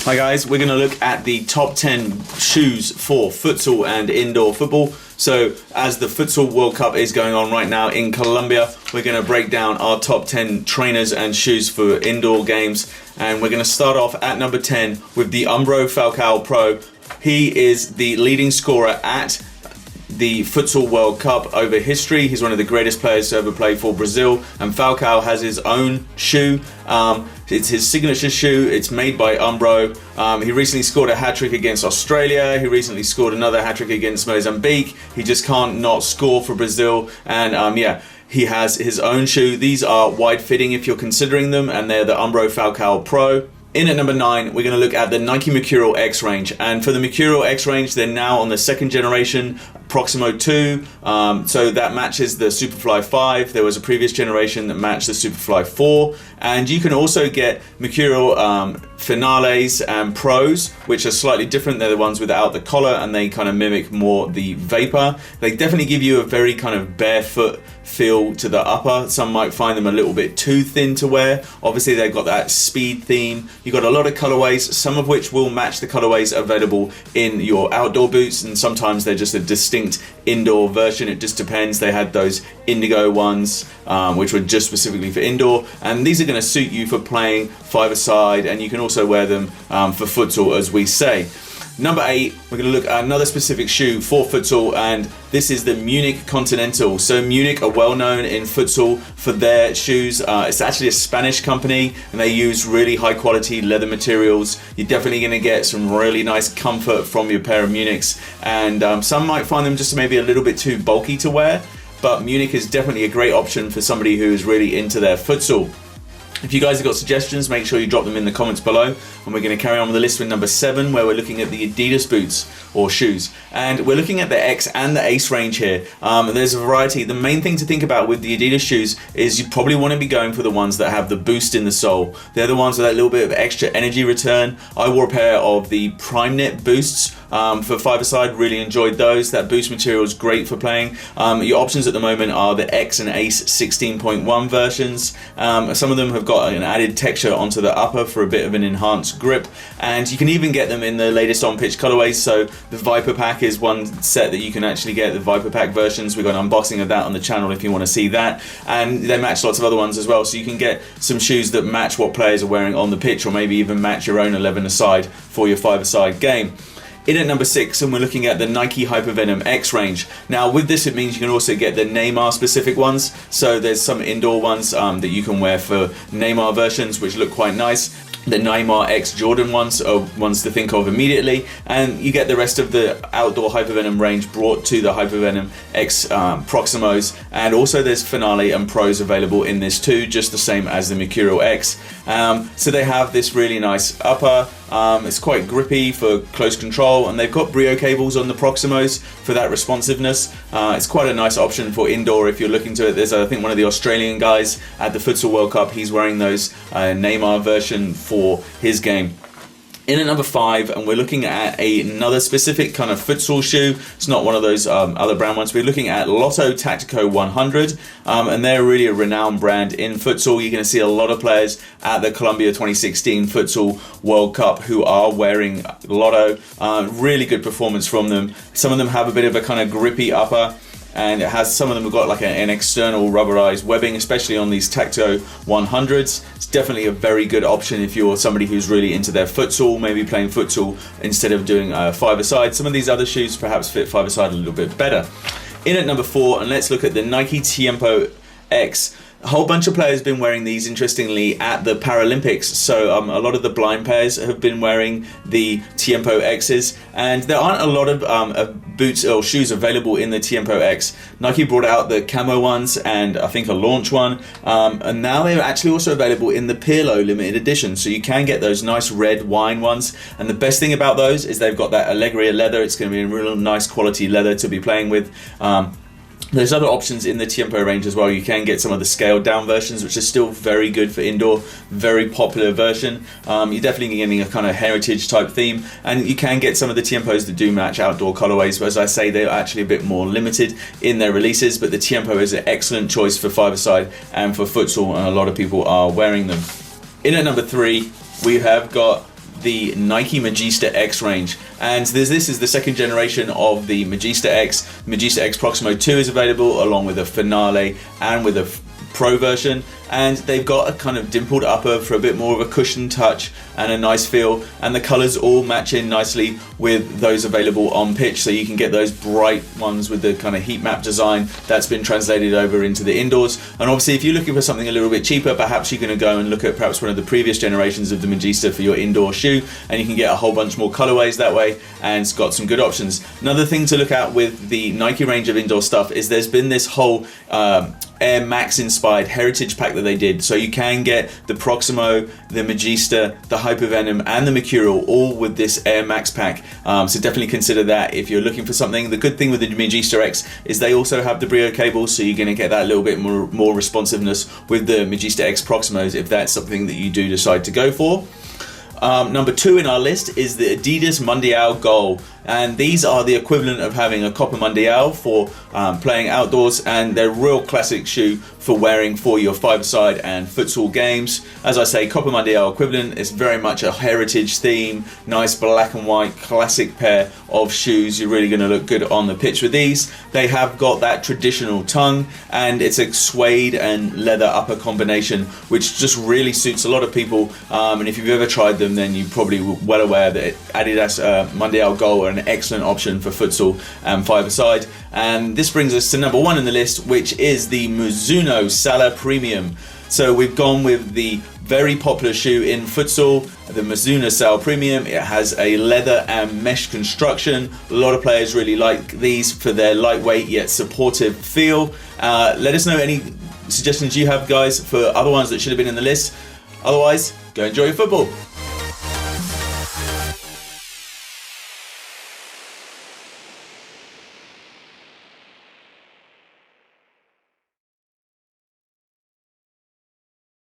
Hi guys, we're going to look at the top 10 shoes for futsal and indoor football. So as the Futsal World Cup is going on right now in Colombia, we're going to break down our top 10 trainers and shoes for indoor games. And we're going to start off at number 10 with the Umbro Falcao Pro. He is the leading scorer at the Futsal World Cup over history. He's one of the greatest players to ever play for Brazil, and Falcao has his own shoe. It's his signature shoe. It's made by Umbro. He recently scored a hat-trick against Australia. He recently scored another hat-trick against Mozambique. He just can't not score for Brazil, and yeah, he has his own shoe. These are wide-fitting if you're considering them, and they're the Umbro Falcao Pro. In at number 9, we're going to look at the Nike Mercurial X range, and for the Mercurial X range, they're now on the second generation Proximo 2, so that matches the Superfly 5. There was a previous generation that matched the Superfly 4, and you can also get Mercurial Finales and Pros, which are slightly different. They're the ones without the collar, and they kind of mimic more the vapor. They definitely give you a very kind of barefoot feel to the upper. Some might find them a little bit too thin to wear. Obviously they've got that speed theme. You've got a lot of colorways, some of which will match the colorways available in your outdoor boots, and sometimes they're just a distinct indoor version. It just depends. They had those indigo ones which were just specifically for indoor, and these are going to suit you for playing five-a-side, and you can also wear them for futsal, as we say. Number 8, we're going to look at another specific shoe for futsal, and this is the Munich Continental. So Munich are well known in futsal for their shoes. It's actually a Spanish company, and they use really high quality leather materials. You're definitely going to get some really nice comfort from your pair of Munichs, and some might find them just maybe a little bit too bulky to wear, but Munich is definitely a great option for somebody who is really into their futsal. If you guys have got suggestions, make sure you drop them in the comments below, and we're going to carry on with the list with number 7, where we're looking at the Adidas boots or shoes, and we're looking at the X and the Ace range here. There's a variety. The main thing to think about with the Adidas shoes is you probably want to be going for the ones that have the boost in the sole. They're the ones with that little bit of extra energy return. I wore a pair of the Prime Knit boosts for five-a-side, really enjoyed those. That boost material is great for playing. Your options at the moment are the X and Ace 16.1 versions. Some of them have got an added texture onto the upper for a bit of an enhanced grip, and you can even get them in the latest on-pitch colorways. So the Viper Pack is one set that you can actually get, the Viper Pack versions. We've got an unboxing of that on the channel if you want to see that, and they match lots of other ones as well, so you can get some shoes that match what players are wearing on the pitch, or maybe even match your own 11-a-side for your five-a-side game. In at number 6, and we're looking at the Nike Hypervenom X range. Now with this, it means you can also get the Neymar specific ones. So there's some indoor ones that you can wear for Neymar versions, which look quite nice. The Neymar X Jordan ones are ones to think of immediately, and you get the rest of the outdoor Hypervenom range brought to the Hypervenom X Proximos, and also there's Finale and Pros available in this too, just the same as the Mercurial X. So they have this really nice upper. It's quite grippy for close control, and they've got Brio cables on the Proximos for that responsiveness. It's quite a nice option for indoor if you're looking to it. There's I think one of the Australian guys at the Futsal World Cup, he's wearing those Neymar version for his game. In at number 5, and we're looking at another specific kind of futsal shoe. It's not one of those other brand ones. We're looking at Lotto Tactico 100, and they're really a renowned brand in futsal. You're going to see a lot of players at the Colombia 2016 Futsal World Cup who are wearing Lotto. Really good performance from them. Some of them have a bit of a kind of grippy upper, and it has, some of them have got like an external rubberized webbing, especially on these Tacto 100s. It's definitely a very good option if you're somebody who's really into their futsal, maybe playing futsal instead of doing five-a-side. Some of these other shoes perhaps fit five-a-side a little bit better. In at number 4, and let's look at the Nike Tiempo X. A whole bunch of players have been wearing these, interestingly, at the Paralympics. So a lot of the blind players have been wearing the Tiempo X's, and there aren't a lot of boots or shoes available in the Tiempo X. Nike brought out the camo ones and I think a launch one, and now they're actually also available in the Pirlo limited edition, so you can get those nice red wine ones. And the best thing about those is they've got that Allegria leather. It's going to be a real nice quality leather to be playing with. There's other options in the Tiempo range as well. You can get some of the scaled down versions, which are still very good for indoor, very popular version. You're definitely getting a kind of heritage type theme, and you can get some of the Tiempos that do match outdoor colorways, but as I say, they're actually a bit more limited in their releases. But the Tiempo is an excellent choice for five-a-side and for futsal, and a lot of people are wearing them. In at number 3, we have got the Nike Magista X range. And this is the second generation of the Magista X. Magista X Proximo 2 is available along with a Finale and with a Pro version, and they've got a kind of dimpled upper for a bit more of a cushion touch and a nice feel, and the colors all match in nicely with those available on pitch, so you can get those bright ones with the kind of heat map design that's been translated over into the indoors. And obviously if you're looking for something a little bit cheaper, perhaps you're going to go and look at perhaps one of the previous generations of the Magista for your indoor shoe, and you can get a whole bunch more colorways that way, and it's got some good options. Another thing to look at with the Nike range of indoor stuff is there's been this whole Air Max inspired heritage pack that they did, so you can get the Proximo, the Magista, the Hypervenom and the Mercurial all with this Air Max pack, so definitely consider that if you're looking for something. The good thing with the Magista X is they also have the Brio cables, so you're going to get that little bit more responsiveness with the Magista X Proximos if that's something that you do decide to go for. Number 2 in our list is the Adidas Mundial Gold, and these are the equivalent of having a Copa Mundial for playing outdoors, and they're a real classic shoe for wearing for your five-a-side and futsal games. As I say, Copa Mundial equivalent is very much a heritage theme, nice black and white classic pair of shoes. You're really going to look good on the pitch with these. They have got that traditional tongue, and it's a suede and leather upper combination, which just really suits a lot of people, and if you've ever tried them, then you're probably well aware that Adidas Mundial Gold are an excellent option for futsal and five-a-side. And this brings us to number 1 in the list, which is the Mizuno Sala Premium. So we've gone with the very popular shoe in futsal, the Mizuno Sala Premium. It has a leather and mesh construction. A lot of players really like these for their lightweight yet supportive feel. Let us know any suggestions you have, guys, for other ones that should have been in the list. Otherwise, go enjoy your football.